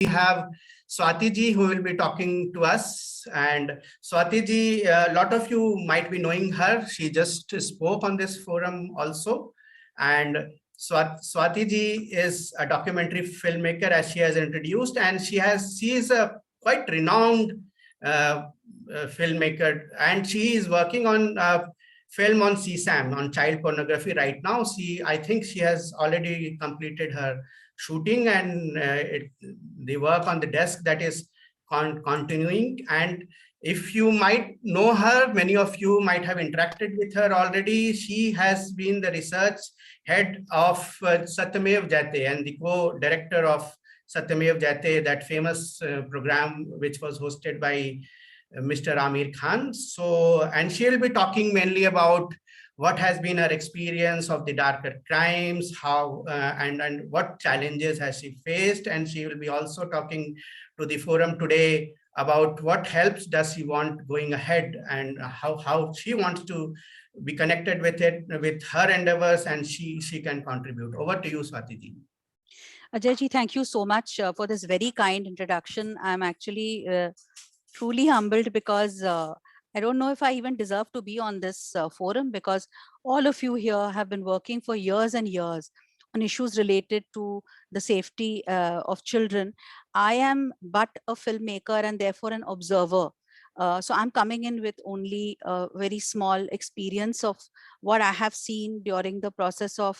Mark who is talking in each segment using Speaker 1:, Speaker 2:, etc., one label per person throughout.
Speaker 1: have Swati ji who will be talking to us. And Swati ji, a lot of you might be knowing her. She just spoke on this forum also. And Swati ji is a documentary filmmaker, as she has introduced, and she is a quite renowned filmmaker, and she is working on film on CSAM, on child pornography right now. I think she has already completed her shooting, and the work on the desk that is continuing. And if you might know her, many of you might have interacted with her already. She has been the research head of Satyamev Jayate and the co-director of Satyamev Jayate, that famous program which was hosted by Mr. Amir Khan. So, and she will be talking mainly about what has been her experience of the darker crimes, how and what challenges has she faced. And she will be also talking to the forum today about what helps does she want going ahead, and how she wants to be connected with it, with her endeavors, and she can contribute. Over to you, Swati ji.
Speaker 2: Ajay ji, thank you so much for this very kind introduction. I'm actually truly humbled because I don't know if I even deserve to be on this forum, because all of you here have been working for years and years on issues related to the safety of children. I am but a filmmaker and therefore an observer. So I'm coming in with only a very small experience of what I have seen during the process of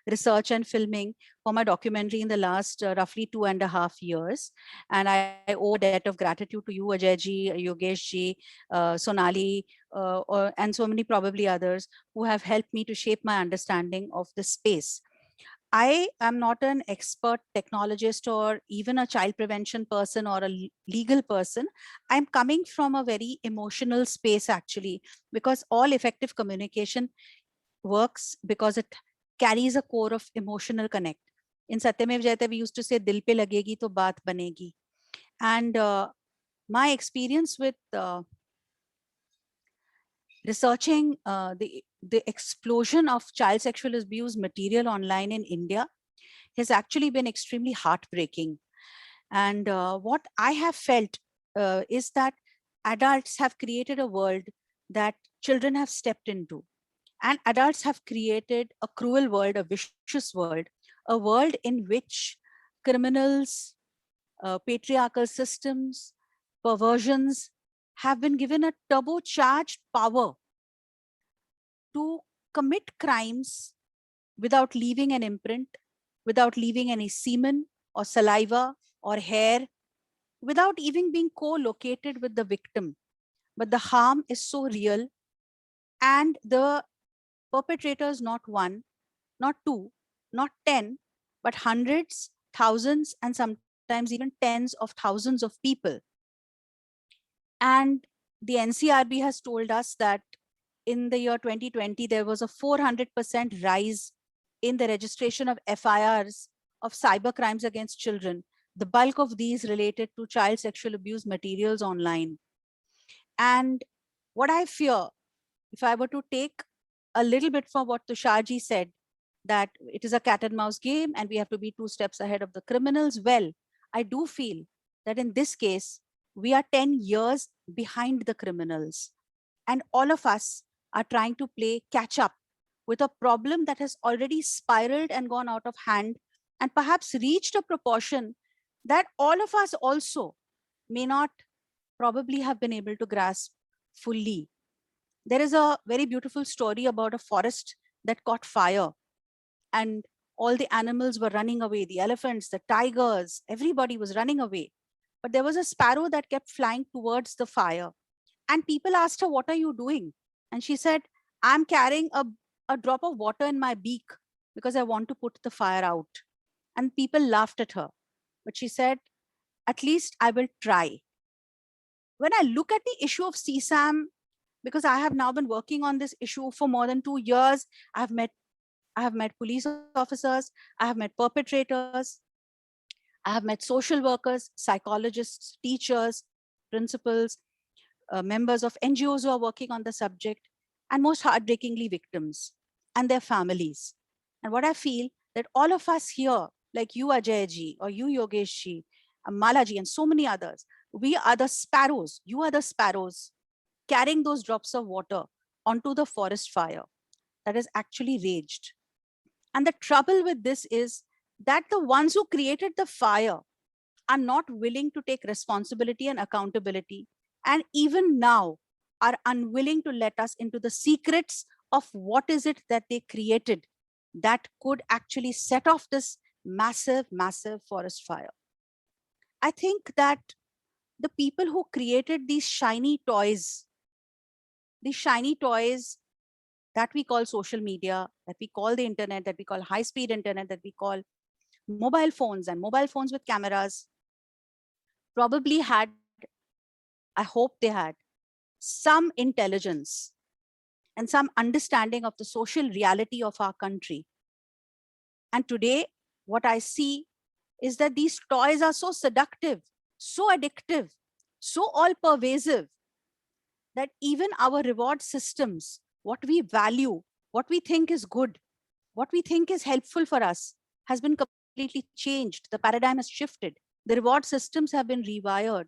Speaker 2: research and filming for my documentary in the last roughly 2.5 years. And I owe a debt of gratitude to you, Ajay ji, Yogesh ji, Sonali, and so many probably others who have helped me to shape my understanding of the space. I am not an expert technologist or even a child prevention person or a legal person. I'm coming from a very emotional space actually, because all effective communication works because it carries a core of emotional connect. In Satyamev Jayate, we used to say, "Dil pe lagegi to baat banegi." And my experience with researching the explosion of child sexual abuse material online in India has actually been extremely heartbreaking. And what I have felt is that adults have created a world that children have stepped into. And adults have created a cruel world, a vicious world, a world in which criminals, patriarchal systems, perversions have been given a turbocharged power to commit crimes without leaving an imprint, without leaving any semen or saliva or hair, without even being co-located with the victim. But the harm is so real, and the perpetrators, not one, not two, not 10, but hundreds, thousands, and sometimes even tens of thousands of people. And the NCRB has told us that in the year 2020, there was a 400% rise in the registration of FIRs of cyber crimes against children. The bulk of these related to child sexual abuse materials online. And what I fear, if I were to take a little bit from what Tusharji said, that it is a cat and mouse game and we have to be 2 steps ahead of the criminals. Well, I do feel that in this case, we are 10 years behind the criminals. And all of us are trying to play catch up with a problem that has already spiraled and gone out of hand, and perhaps reached a proportion that all of us also may not probably have been able to grasp fully. There is a very beautiful story about a forest that caught fire, and all the animals were running away. The elephants, the tigers, everybody was running away. But there was a sparrow that kept flying towards the fire. And people asked her, "What are you doing?" And she said, "I'm carrying a drop of water in my beak because I want to put the fire out." And people laughed at her. But she said, "At least I will try." When I look at the issue of CSAM, because I have now been working on this issue for more than 2 years, I have met police officers, I have met perpetrators, I have met social workers, psychologists, teachers, principals, members of NGOs who are working on the subject, and most heartbreakingly, victims and their families. And what I feel that all of us here, like you, Ajay ji, or you, Yogesh ji, Malaji, and so many others. We are the sparrows. You are the sparrows carrying those drops of water onto the forest fire that has actually raged. And the trouble with this is that the ones who created the fire are not willing to take responsibility and accountability, and even now are unwilling to let us into the secrets of what is it that they created that could actually set off this massive, massive forest fire. I think that the people who created these shiny toys that we call social media, that we call the internet, that we call high-speed internet, that we call mobile phones and mobile phones with cameras, probably had, I hope they had, some intelligence and some understanding of the social reality of our country. And today, what I see is that these toys are so seductive, so addictive, so all pervasive, that even our reward systems, what we value, what we think is good, what we think is helpful for us, has been completely changed. The paradigm has shifted. The reward systems have been rewired.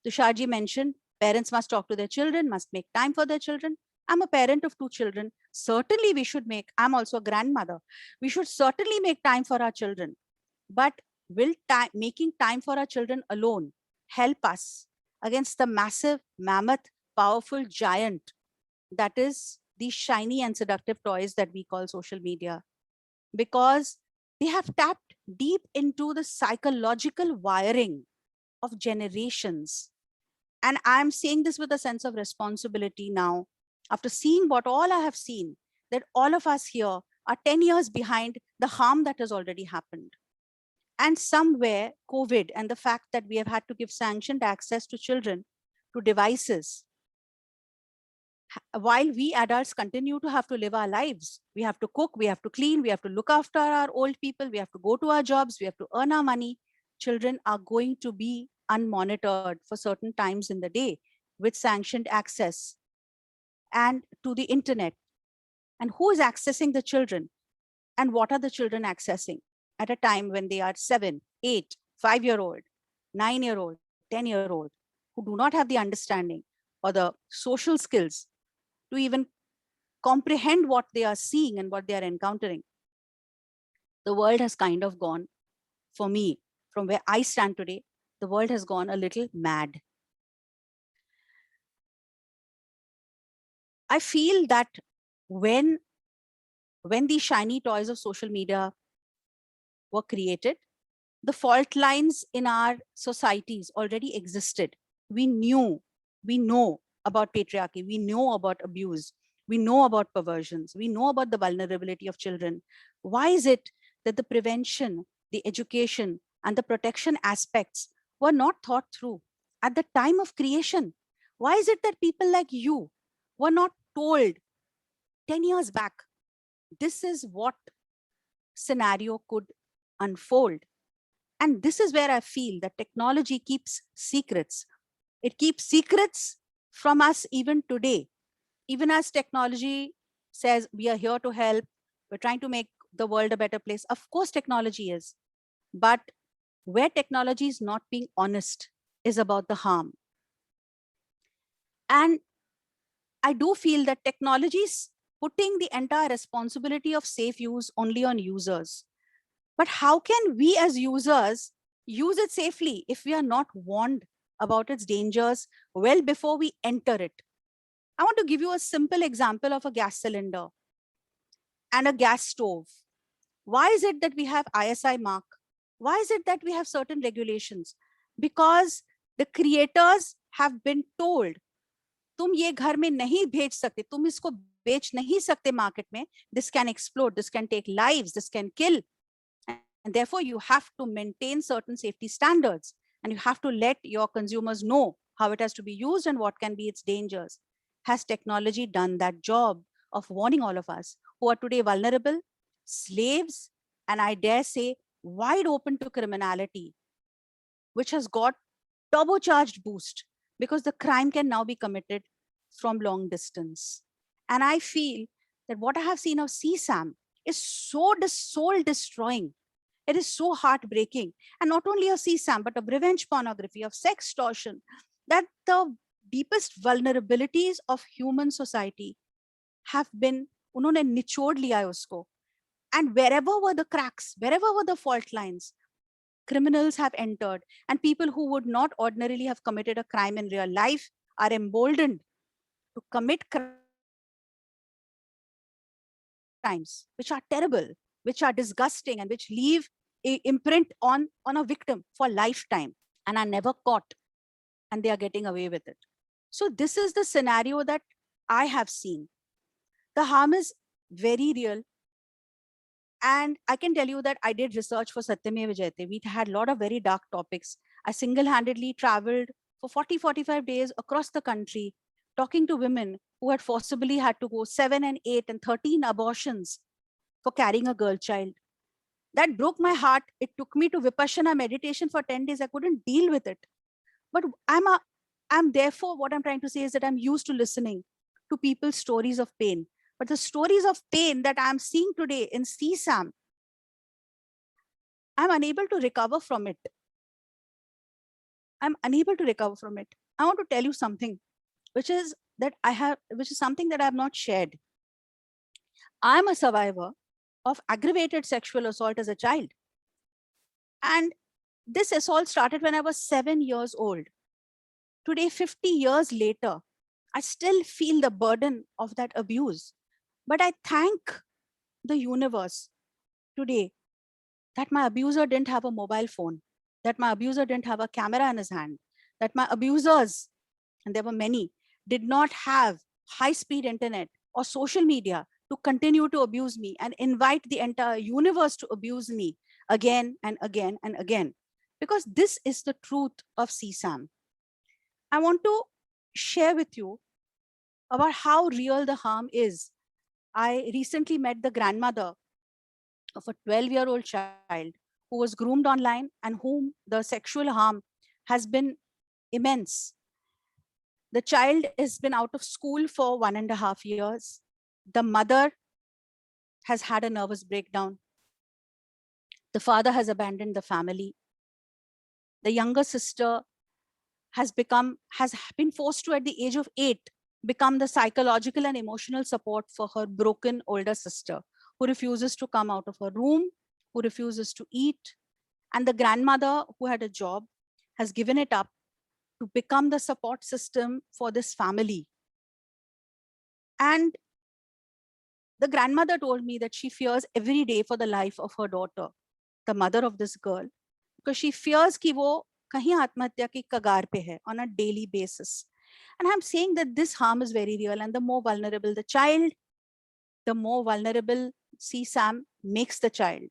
Speaker 2: Tusharji mentioned parents must talk to their children, must make time for their children. I'm a parent of 2 children. Certainly we should I'm also a grandmother. We should certainly make time for our children. But will making time for our children alone help us against the massive, mammoth, powerful giant that is these shiny and seductive toys that we call social media? Because they have tapped deep into the psychological wiring of generations. And I'm saying this with a sense of responsibility now, after seeing what all I have seen, that all of us here are 10 years behind the harm that has already happened. And somewhere COVID and the fact that we have had to give sanctioned access to children to devices, while we adults continue to have to live our lives, we have to cook, we have to clean, we have to look after our old people, we have to go to our jobs, we have to earn our money. Children are going to be unmonitored for certain times in the day with sanctioned access and to the internet. And who is accessing the children? And what are the children accessing at a time when they are 7, 8, 5-year-old, 9-year-old, 10-year-old, who do not have the understanding or the social skills to even comprehend what they are seeing and what they are encountering? The world has kind of gone, for me, from where I stand today, the world has gone a little mad. I feel that when these shiny toys of social media were created, the fault lines in our societies already existed. We know about patriarchy, we know about abuse, we know about perversions, we know about the vulnerability of children. Why is it that the prevention, the education, and the protection aspects were not thought through at the time of creation? Why is it that people like you were not told 10 years back, this is what scenario could unfold? And this is where I feel that technology keeps secrets. It keeps secrets from us even today. Even as technology says, we are here to help, we're trying to make the world a better place. Of course, technology is. But where technology is not being honest is about the harm. And I do feel that technology is putting the entire responsibility of safe use only on users. But how can we as users use it safely if we are not warned about its dangers well before we enter it? I want to give you a simple example of a gas cylinder and a gas stove. Why is it that we have ISI mark? Why is it that we have certain regulations? Because the creators have been told, तुम ये घर में नहीं भेज सकते, तुम इसको बेच नहीं सकते market में. This can explode, this can take lives, this can kill. And therefore you have to maintain certain safety standards, and you have to let your consumers know how it has to be used and what can be its dangers. Has technology done that job of warning all of us who are today vulnerable, slaves, and I dare say wide open to criminality, which has got turbocharged boost because the crime can now be committed from long distance? And I feel that what I have seen of CSAM is so soul destroying, It is so heartbreaking. And not only of CSAM, but of revenge pornography, of sex extortion, that the deepest vulnerabilities of human society have been, उन्होंने निचोड़ लिया है उसको. And wherever were the cracks, wherever were the fault lines, criminals have entered, and people who would not ordinarily have committed a crime in real life are emboldened to commit crimes which are terrible, which are disgusting, and which leave a imprint on a victim for lifetime and are never caught, and they are getting away with it. So this is the scenario that I have seen. The harm is very real. And I can tell you that I did research for Satyamev Jayate. We had a lot of very dark topics. I single-handedly traveled for 40, 45 days across the country, talking to women who had forcibly had to go 7 and 8 and 13 abortions for carrying a girl child. That broke my heart. It took me to Vipassana meditation for 10 days. I couldn't deal with it. But I'm therefore, what I'm trying to say is that I'm used to listening to people's stories of pain. But the stories of pain that I'm seeing today in CSAM, I'm unable to recover from it. I'm unable to recover from it. I want to tell you something, which is something that I have not shared. I'm a survivor of aggravated sexual assault as a child. And this assault started when I was 7 years old. Today, 50 years later, I still feel the burden of that abuse. But I thank the universe today that my abuser didn't have a mobile phone, that my abuser didn't have a camera in his hand, that my abusers, and there were many, did not have high-speed internet or social media to continue to abuse me and invite the entire universe to abuse me again and again and again. Because this is the truth of CSAM. I want to share with you about how real the harm is. I recently met the grandmother of a 12-year-old child who was groomed online and whom the sexual harm has been immense. The child has been out of school for 1.5 years. The mother has had a nervous breakdown. The father has abandoned the family. The younger sister has been forced to, at the age of 8, become the psychological and emotional support for her broken older sister, who refuses to come out of her room, who refuses to eat. And the grandmother, who had a job, has given it up to become the support system for this family. And the grandmother told me that she fears every day for the life of her daughter, the mother of this girl, because she fears कि वो कहीं आत्महत्या की कगार पे है on a daily basis. And I'm saying that this harm is very real, and the more vulnerable the child, the more vulnerable CSAM makes the child.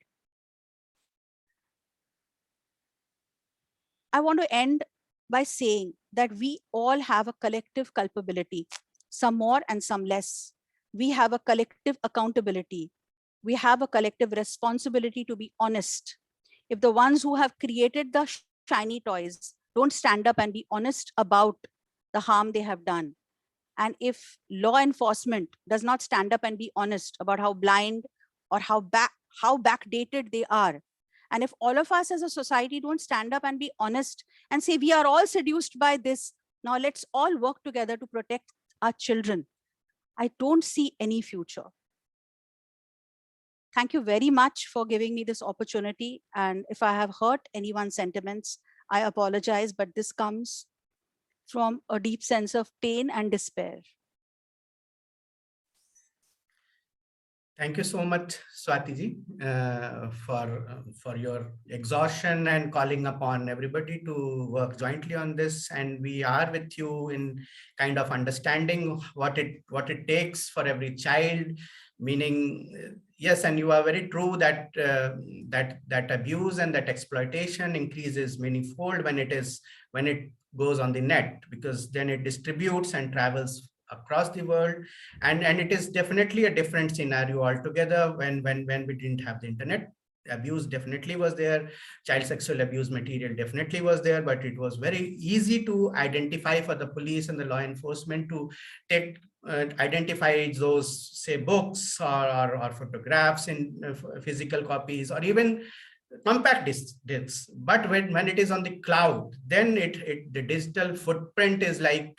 Speaker 2: I want to end by saying that we all have a collective culpability, some more and some less. We have a collective accountability. We have a collective responsibility to be honest. If the ones who have created the shiny toys don't stand up and be honest about the harm they have done, and if law enforcement does not stand up and be honest about how blind or how backdated they are, and if all of us as a society don't stand up and be honest and say we are all seduced by this, now let's all work together to protect our children, I don't see any future. Thank you very much for giving me this opportunity. And if I have hurt anyone's sentiments, I apologize, but this comes from a deep sense of pain and despair.
Speaker 1: Thank you so much, Swati ji, for your exhaustion and calling upon everybody to work jointly on this. And we are with you in kind of understanding what it takes for every child. Meaning, yes, and you are very true that that abuse and that exploitation increases manyfold when it goes on the net, because then it distributes and travels across the world, and it is definitely a different scenario altogether when we didn't have the internet. Abuse definitely was there, child sexual abuse material definitely was there, but it was very easy to identify for the police and the law enforcement to take identify those, say, books or photographs in physical copies, or even compact disks. But when it is on the cloud, then the digital footprint is like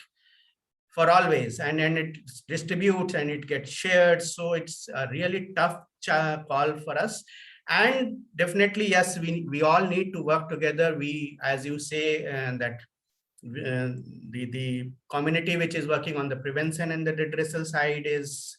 Speaker 1: for always, and it distributes and it gets shared. So it's a really tough call for us. And definitely, yes, we all need to work together. We, as you say, that the community which is working on the prevention and the redressal side is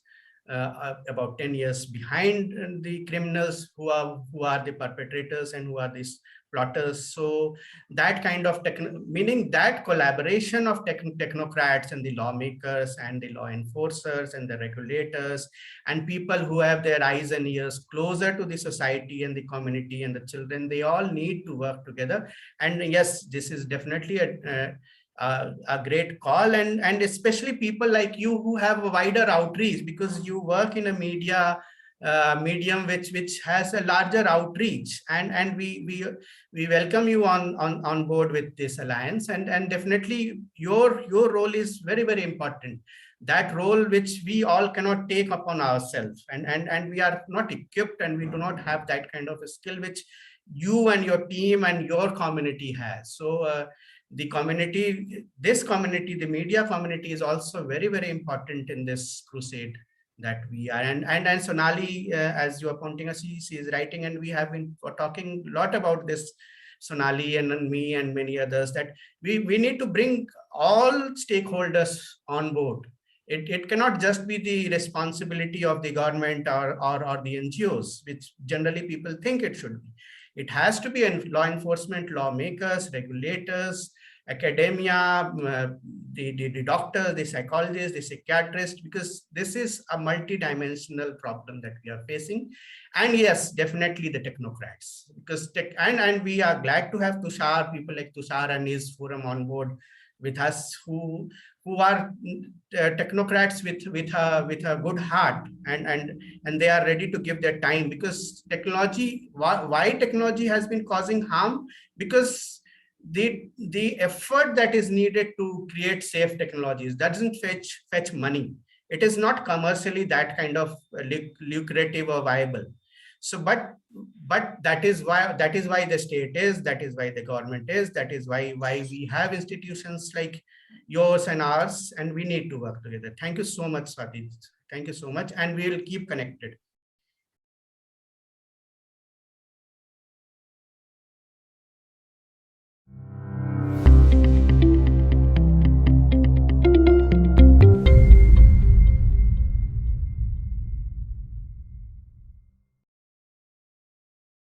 Speaker 1: about 10 years behind the criminals who are the perpetrators and who are these plotters. So that kind of meaning that collaboration of technocrats and the lawmakers and the law enforcers and the regulators and people who have their eyes and ears closer to the society and the community and the children, they all need to work together. And yes, this is definitely a great call, and especially people like you who have a wider outreach, because you work in a medium which has a larger outreach, and we welcome you on board with this alliance, and definitely your role is very, very important. That role which we all cannot take upon ourselves, and we are not equipped, and we do not have that kind of a skill which you and your team and your community has. So the community, the media community, is also very, very important in this crusade that we are. And Sonali, as you are pointing us, she is writing, and we have been talking a lot about this, Sonali and me and many others, that we need to bring all stakeholders on board. It cannot just be the responsibility of the government or the NGOs, which generally people think it should be. It has to be law enforcement, lawmakers, regulators, academia, the doctors, the psychologists, the psychiatrists, because this is a multidimensional problem that we are facing. And yes, definitely the technocrats, because and we are glad to have Tushar, people like Tushar and his forum on board with us, who are technocrats with a good heart, and they are ready to give their time, because technology, why technology has been causing harm, because the effort that is needed to create safe technologies doesn't fetch money. It is not commercially that kind of lucrative or viable. So but that is why the state is, that is why the government is, that is why we have institutions like yours and ours, and we need to work together. Thank you so much, Swati. Thank you so much, and we will keep connected.